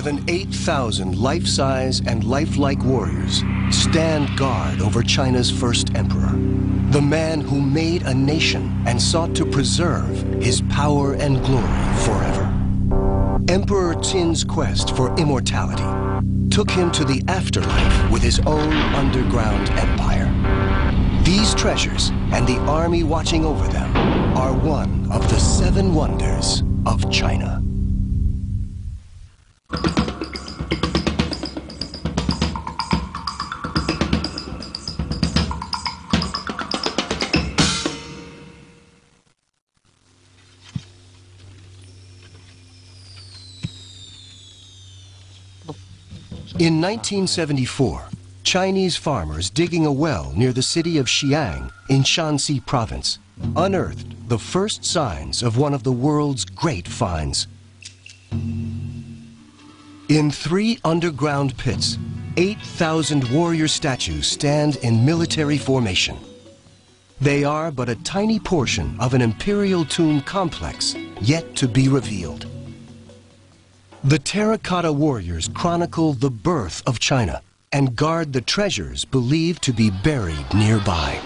than 8,000 life-size and lifelike warriors stand guard over China's first emperor, the man who made a nation and sought to preserve his power and glory forever. Emperor Qin's quest for immortality took him to the afterlife with his own underground empire. These treasures and the army watching over them are one of the 7 wonders of China. In 1974, Chinese farmers digging a well near the city of Xi'an in Shanxi province unearthed the first signs of one of the world's great finds. In 3 underground pits, 8,000 warrior statues stand in military formation. They are but a tiny portion of an imperial tomb complex yet to be revealed. The terracotta warriors chronicle the birth of China and guard the treasures believed to be buried nearby.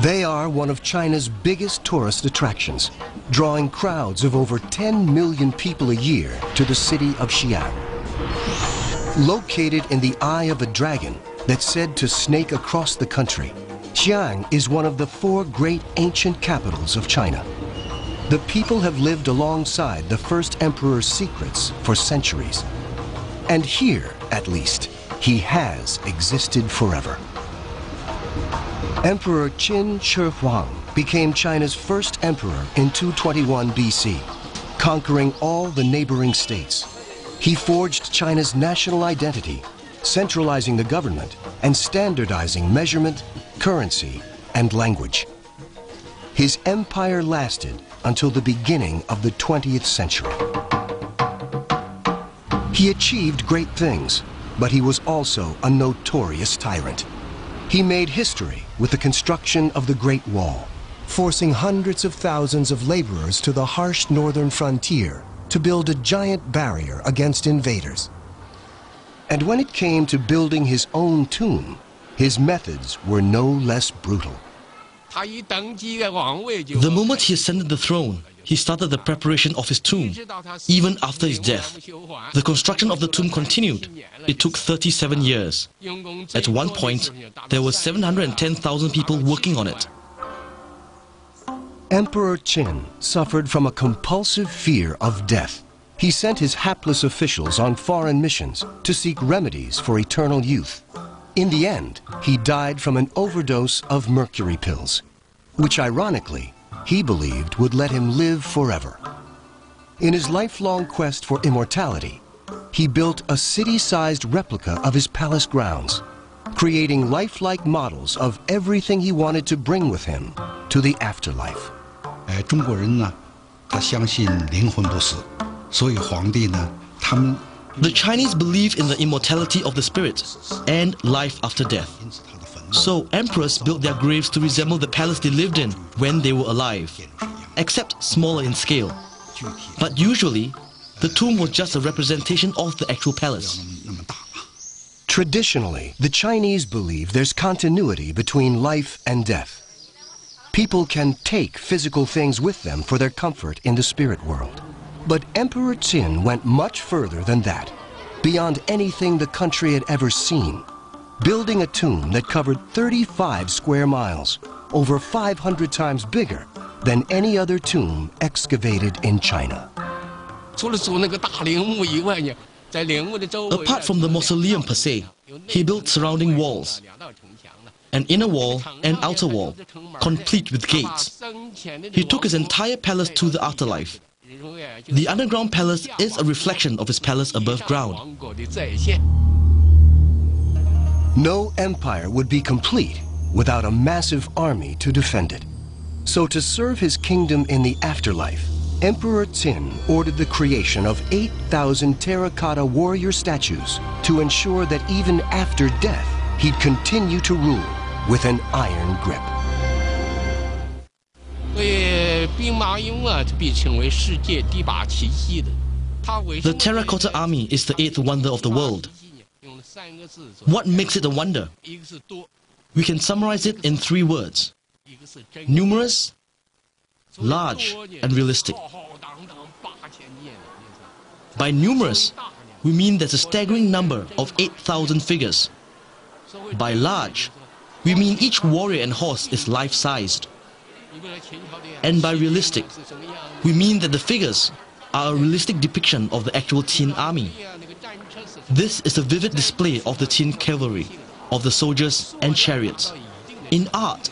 They are one of China's biggest tourist attractions, drawing crowds of over 10 million people a year to the city of Xi'an. Located in the eye of a dragon that's said to snake across the country, Xi'an is one of the 4 great ancient capitals of China. The people have lived alongside the first emperor's secrets for centuries. And here, at least, he has existed forever. Emperor Qin Shi Huang became China's first emperor in 221 BC, conquering all the neighboring states. He forged China's national identity, centralizing the government and standardizing measurement, currency, and language. His empire lasted until the beginning of the 20th century. He achieved great things, but he was also a notorious tyrant. He made history with the construction of the Great Wall, forcing hundreds of thousands of laborers to the harsh northern frontier to build a giant barrier against invaders. And when it came to building his own tomb, his methods were no less brutal. The moment he ascended the throne, he started the preparation of his tomb. Even after his death, the construction of the tomb continued. It took 37 years. At one point, there were 710,000 people working on it. Emperor Qin suffered from a compulsive fear of death. He sent his hapless officials on foreign missions to seek remedies for eternal youth. In the end, he died from an overdose of mercury pills, which ironically, he believed would let him live forever. In his lifelong quest for immortality, he built a city-sized replica of his palace grounds, creating lifelike models of everything he wanted to bring with him to the afterlife. 中国人呢，他相信灵魂不死，所以皇帝呢，他们 The Chinese believe in the immortality of the spirit and life after death. So emperors built their graves to resemble the palace they lived in when they were alive, except smaller in scale. But usually, the tomb was just a representation of the actual palace. Traditionally, the Chinese believe there's continuity between life and death. People can take physical things with them for their comfort in the spirit world. But Emperor Qin went much further than that, beyond anything the country had ever seen, building a tomb that covered 35 square miles, over 500 times bigger than any other tomb excavated in China. Apart from the mausoleum per se, he built surrounding walls, an inner wall and outer wall, complete with gates. He took his entire palace to the afterlife. The underground palace is a reflection of his palace above ground. No empire would be complete without a massive army to defend it. So to serve his kingdom in the afterlife, Emperor Qin ordered the creation of 8,000 terracotta warrior statues to ensure that even after death, he'd continue to rule with an iron grip. The terracotta army is the eighth wonder of the world. What makes it a wonder? We can summarize it in 3 words: numerous, large, and realistic. By numerous, we mean there's a staggering number of 8,000 figures. By large, we mean each warrior and horse is life-sized. And by realistic, we mean that the figures are a realistic depiction of the actual Qin army. This is a vivid display of the Qin cavalry, of the soldiers and chariots. In art,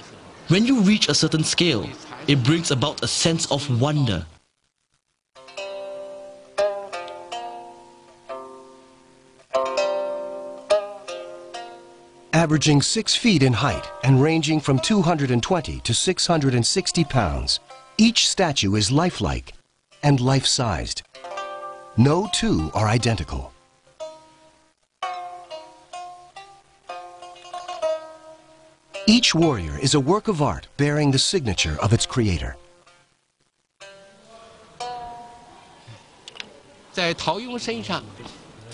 when you reach a certain scale, it brings about a sense of wonder. Averaging 6 feet in height and ranging from 220 to 660 pounds, each statue is lifelike and life-sized. No two are identical. Each warrior is a work of art bearing the signature of its creator.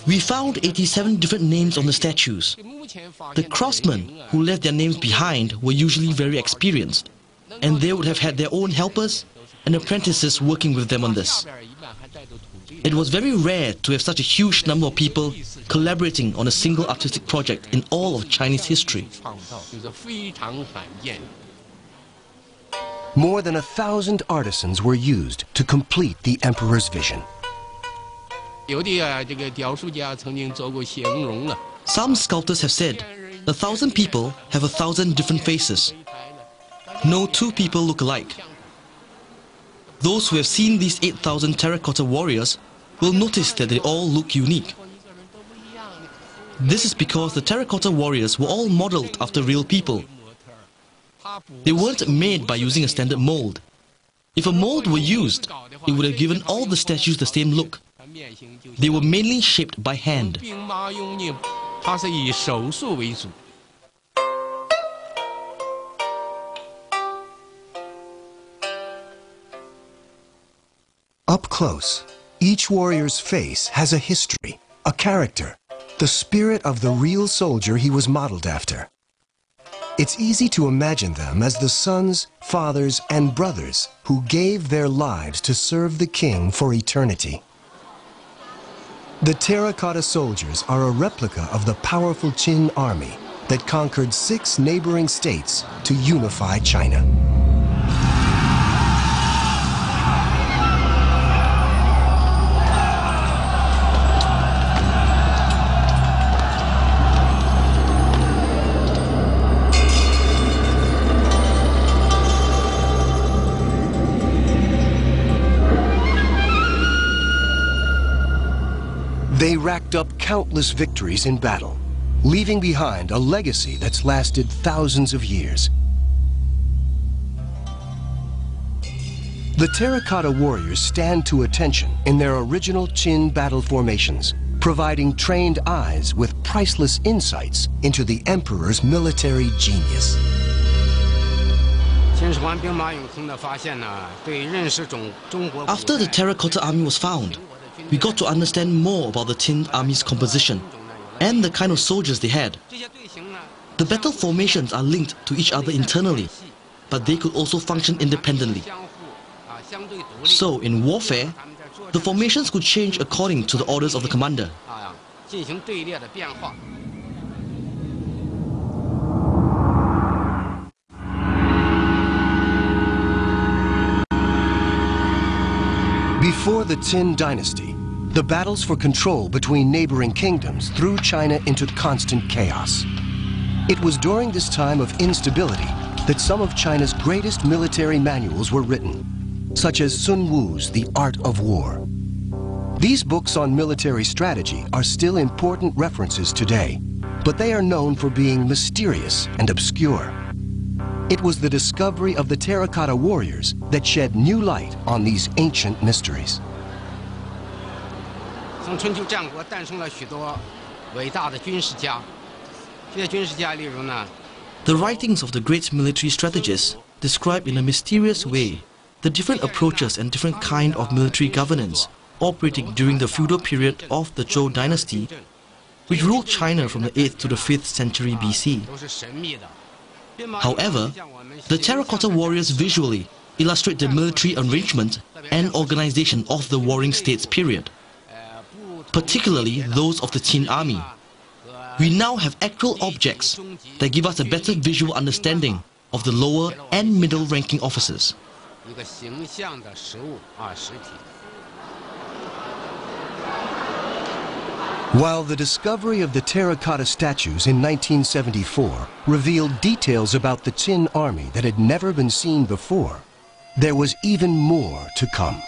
We found 87 different names on the statues. The craftsmen who left their names behind were usually very experienced, and they would have had their own helpers and apprentices working with them on this. It was very rare to have such a huge number of people collaborating on a single artistic project in all of Chinese history. More than 1,000 artisans were used to complete the emperor's vision. Some sculptors have said 1,000 people have 1,000 different faces. No 2 people look alike. Those who have seen these 8,000 terracotta warriors will notice that they all look unique. This is because the terracotta warriors were all modeled after real people. They weren't made by using a standard mold. If a mold were used, it would have given all the statues the same look. They were mainly shaped by hand. Up close, each warrior's face has a history, a character, the spirit of the real soldier he was modeled after. It's easy to imagine them as the sons, fathers, and brothers who gave their lives to serve the king for eternity. The terracotta soldiers are a replica of the powerful Qin army that conquered 6 neighboring states to unify China. They racked up countless victories in battle, leaving behind a legacy that's lasted thousands of years. The terracotta warriors stand to attention in their original Qin battle formations, providing trained eyes with priceless insights into the emperor's military genius. After the terracotta army was found, we got to understand more about the Qin army's composition and the kind of soldiers they had. The battle formations are linked to each other internally, but they could also function independently. So, in warfare, the formations could change according to the orders of the commander. Before the Qin dynasty, the battles for control between neighboring kingdoms threw China into constant chaos. It was during this time of instability that some of China's greatest military manuals were written, such as Sun Wu's The Art of War. These books on military strategy are still important references today, but they are known for being mysterious and obscure. It was the discovery of the terracotta warriors that shed new light on these ancient mysteries. The writings of the great military strategists describe in a mysterious way the different approaches and different kind of military governance operating during the feudal period of the Zhou dynasty, which ruled China from the 8th to the 5th century BC. However, the terracotta warriors visually illustrate the military arrangement and organization of the warring states period, particularly those of the Qin army. We now have actual objects that give us a better visual understanding of the lower and middle ranking officers. While the discovery of the terracotta statues in 1974 revealed details about the Qin army that had never been seen before, there was even more to come.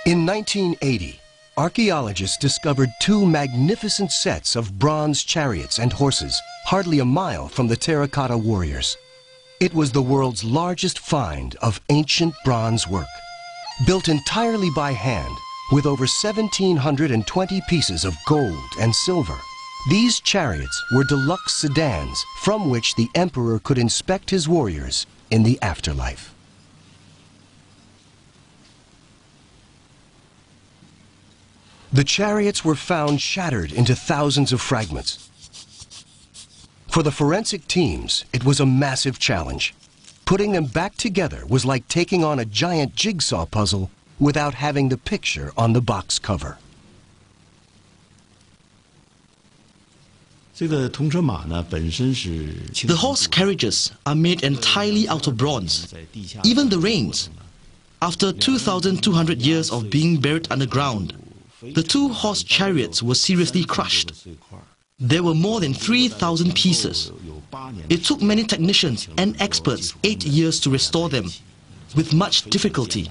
In 1980, archaeologists discovered two magnificent sets of bronze chariots and horses, hardly a mile from the terracotta warriors. It was the world's largest find of ancient bronze work. Built entirely by hand, with over 1,720 pieces of gold and silver, these chariots were deluxe sedans from which the emperor could inspect his warriors in the afterlife. The chariots were found shattered into thousands of fragments. For the forensic teams, it was a massive challenge. Putting them back together was like taking on a giant jigsaw puzzle without having the picture on the box cover. The horse carriages are made entirely out of bronze. Even the reins. After 2,200 years of being buried underground, the two horse chariots were seriously crushed. There were more than 3,000 pieces. It took many technicians and experts 8 years to restore them, with much difficulty.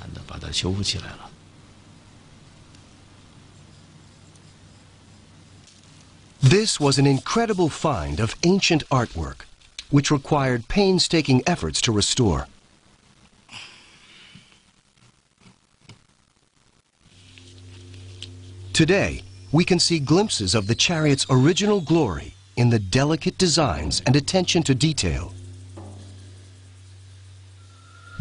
This was an incredible find of ancient artwork, which required painstaking efforts to restore. Today, we can see glimpses of the chariot's original glory in the delicate designs and attention to detail.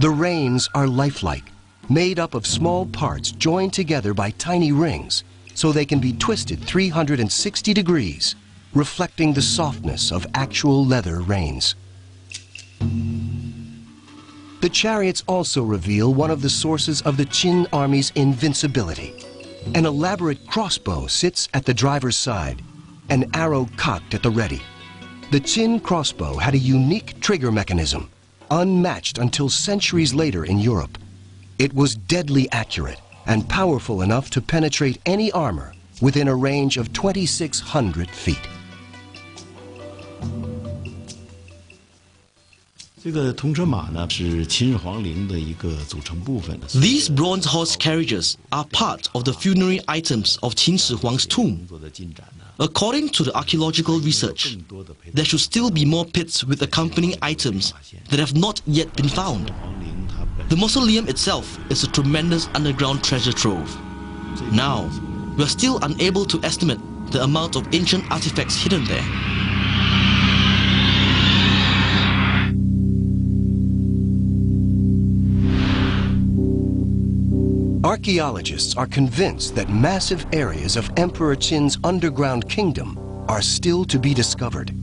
The reins are lifelike, made up of small parts joined together by tiny rings, so they can be twisted 360 degrees, reflecting the softness of actual leather reins. The chariots also reveal one of the sources of the Qin army's invincibility. An elaborate crossbow sits at the driver's side, an arrow cocked at the ready. The Qin crossbow had a unique trigger mechanism, unmatched until centuries later in Europe. It was deadly accurate and powerful enough to penetrate any armor within a range of 2,600 feet. These bronze horse carriages are part of the funerary items of Qin Shi Huang's tomb. According to the archaeological research, there should still be more pits with accompanying items that have not yet been found. The mausoleum itself is a tremendous underground treasure trove. Now, we are still unable to estimate the amount of ancient artifacts hidden there. Archaeologists are convinced that massive areas of Emperor Qin's underground kingdom are still to be discovered.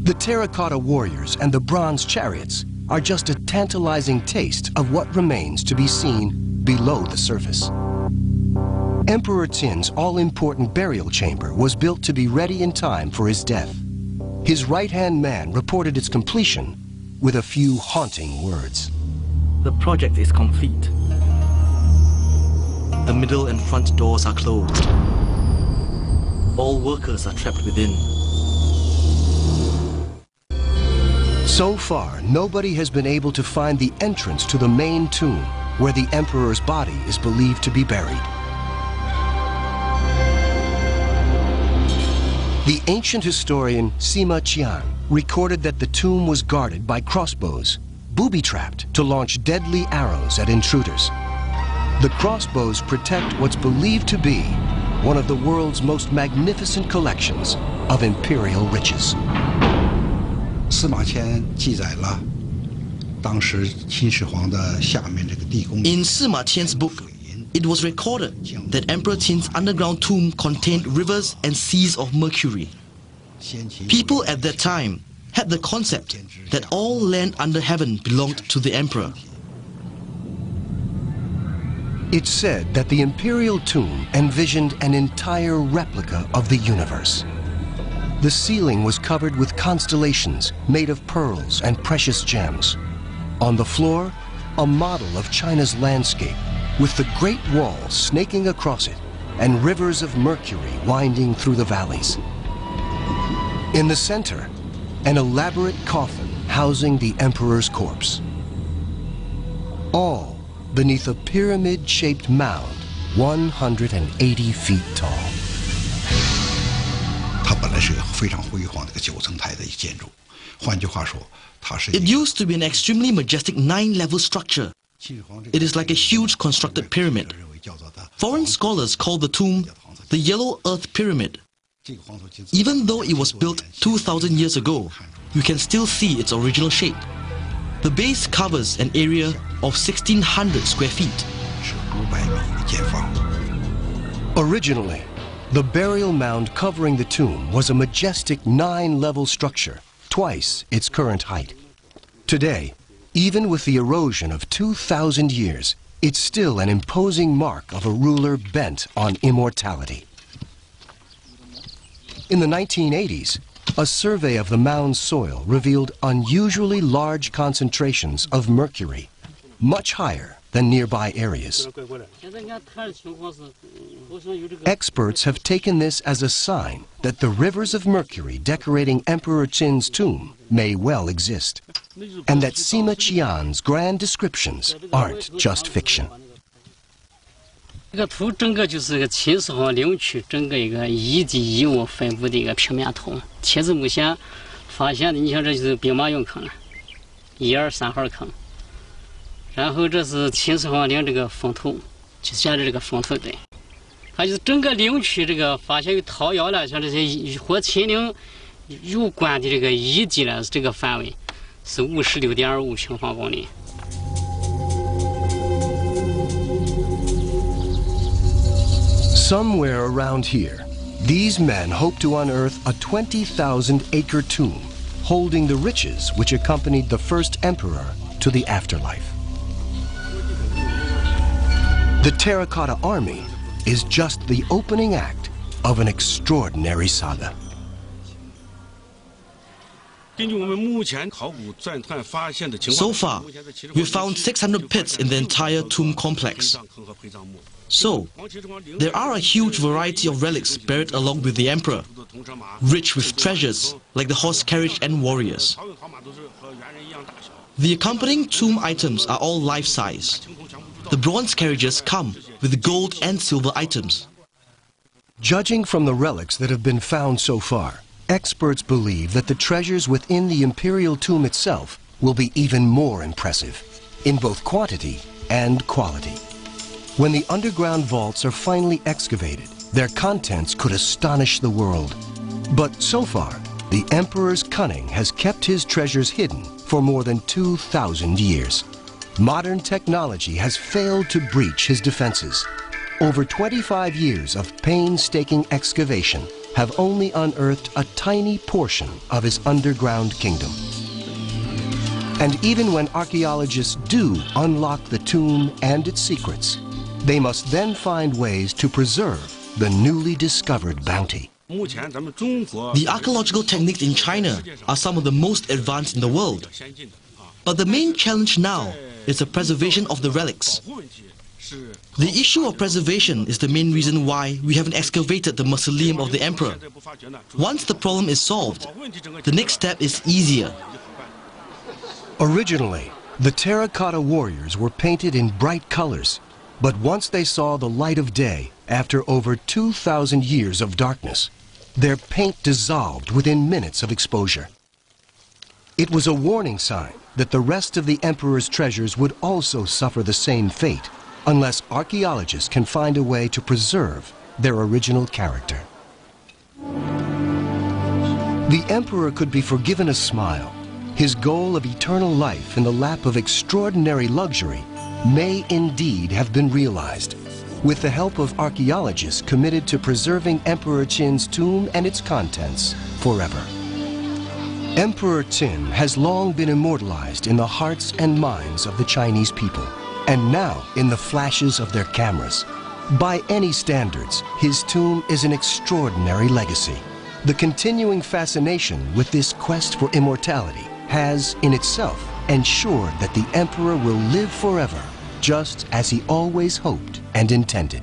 The terracotta warriors and the bronze chariots are just a tantalizing taste of what remains to be seen below the surface. Emperor Qin's all-important burial chamber was built to be ready in time for his death. His right-hand man reported its completion with a few haunting words. The project is complete. The middle and front doors are closed. All workers are trapped within. So far, nobody has been able to find the entrance to the main tomb where the emperor's body is believed to be buried. The ancient historian Sima Qian recorded that the tomb was guarded by crossbows, booby-trapped to launch deadly arrows at intruders. The crossbows protect what's believed to be one of the world's most magnificent collections of imperial riches. 司马迁记载了当时秦始皇的下面这个地宫。 In Sima Qian's book, it was recorded that Emperor Qin's underground tomb contained rivers and seas of mercury. People at that time had the concept that all land under heaven belonged to the emperor. It's said that the imperial tomb envisioned an entire replica of the universe. The ceiling was covered with constellations made of pearls and precious gems. On the floor, a model of China's landscape with the Great Wall snaking across it and rivers of mercury winding through the valleys. In the center, an elaborate coffin housing the emperor's corpse. All beneath a pyramid-shaped mound 180 feet tall. 它本来是个非常辉煌的一个9层台的一建筑，换句话说，它是。 It used to be an extremely majestic 9-level structure. It is like a huge constructed pyramid. Foreign scholars call the tomb the Yellow Earth Pyramid. Even though it was built 2,000 years ago, you can still see its original shape. The base covers an area of 1,600 square feet. Originally, the burial mound covering the tomb was a majestic 9-level structure, twice its current height. Today, even with the erosion of 2,000 years, it's still an imposing mark of a ruler bent on immortality. In the 1980s, a survey of the mound's soil revealed unusually large concentrations of mercury, much higher than nearby areas. Experts have taken this as a sign that the rivers of mercury decorating Emperor Qin's tomb may well exist, and that Sima Qian's grand descriptions aren't just fiction. 这个图整个就是个秦始皇陵区整个一个遗迹遗物分布的一个平面图。截至目前发现的，你像这就是兵马俑坑，1、2、3号坑。然后这是秦始皇陵这个封土，就现在这个封土对。它就是整个陵区这个发现有掏窑了，像这些和秦陵有关的这个遗迹了，这个范围是56.5平方公里。 Somewhere around here, these men hope to unearth a 20,000-acre tomb holding the riches which accompanied the first emperor to the afterlife. The Terracotta Army is just the opening act of an extraordinary saga. So far, we've found 600 pits in the entire tomb complex. So, there are a huge variety of relics buried along with the emperor, rich with treasures like the horse carriage and warriors. The accompanying tomb items are all life-size. The bronze carriages come with gold and silver items. Judging from the relics that have been found so far, experts believe that the treasures within the imperial tomb itself will be even more impressive, in both quantity and quality. When the underground vaults are finally excavated, their contents could astonish the world. But so far, the emperor's cunning has kept his treasures hidden for more than 2,000 years. Modern technology has failed to breach his defenses. Over 25 years of painstaking excavation have only unearthed a tiny portion of his underground kingdom. And even when archaeologists do unlock the tomb and its secrets, they must then find ways to preserve the newly discovered bounty. The archaeological techniques in China are some of the most advanced in the world. But the main challenge now is the preservation of the relics. The issue of preservation is the main reason why we haven't excavated the mausoleum of the emperor. Once the problem is solved, the next step is easier. Originally, the terracotta warriors were painted in bright colors, but once they saw the light of day after over 2,000 years of darkness, their paint dissolved within minutes of exposure. It was a warning sign that the rest of the emperor's treasures would also suffer the same fate unless archaeologists can find a way to preserve their original character. The emperor could be forgiven a smile. His goal of eternal life in the lap of extraordinary luxury may indeed have been realized, with the help of archaeologists committed to preserving Emperor Qin's tomb and its contents forever. Emperor Qin has long been immortalized in the hearts and minds of the Chinese people, and now in the flashes of their cameras. By any standards, his tomb is an extraordinary legacy. The continuing fascination with this quest for immortality has, in itself, ensured that the emperor will live forever, just as he always hoped and intended.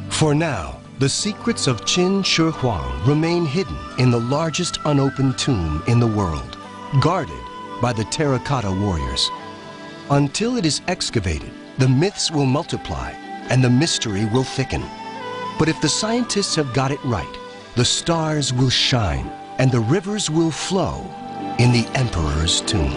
For now, the secrets of Qin Shi Huang remain hidden in the largest unopened tomb in the world, guarded by the terracotta warriors. Until it is excavated, the myths will multiply and the mystery will thicken. But if the scientists have got it right, the stars will shine and the rivers will flow in the emperor's tomb.